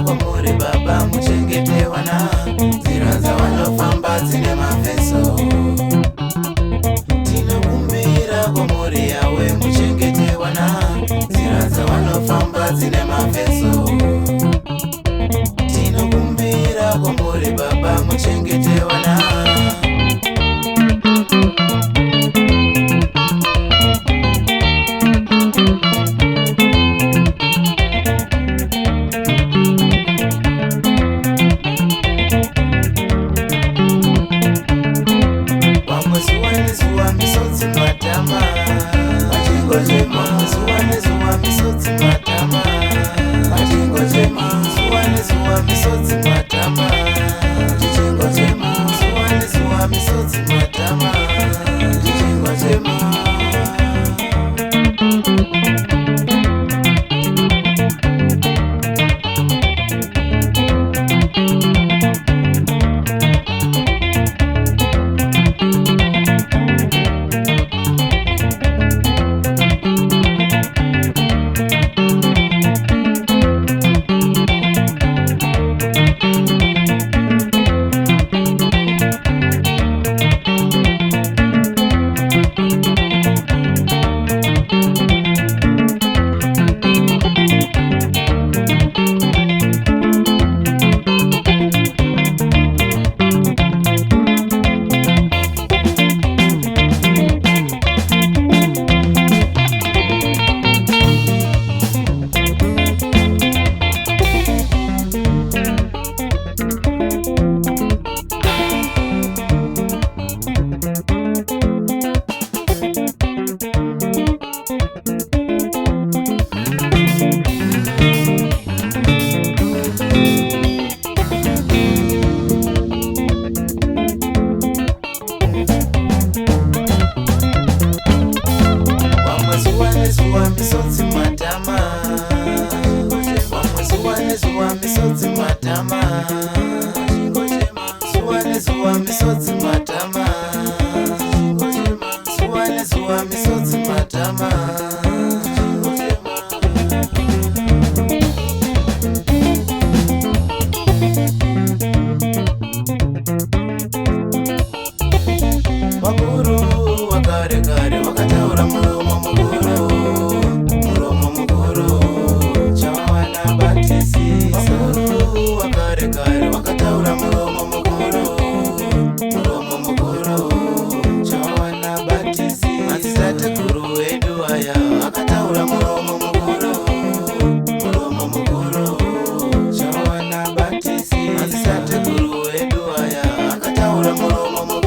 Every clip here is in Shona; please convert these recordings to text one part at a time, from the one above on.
Gwamura baba muchengete wana, nzira dzavanofamba dzine mafeso. Tinokumbira Gwamura yawe muchengete wana, nzira dzavanofamba dzine mafeso. Tinokumbira Gwamura baba muchengete wana. Wakuru wakare kare wakataura muromo mukuru, muromo mukuru chawana batisisa. Wakuru wakare kare wakataura muromo mukuru, muromo mukuru chawana batisisa. Madzitateguru edu aya akataura muromo mukuru, muromo mukuru chawana batisisa. Madzitateguru edu aya akataura muromo mukuru.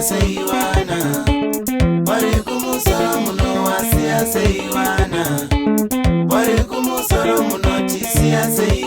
Seyi wana, warikumusoro Munowasiya seyi wana, warikumusoro Munotisiya seyi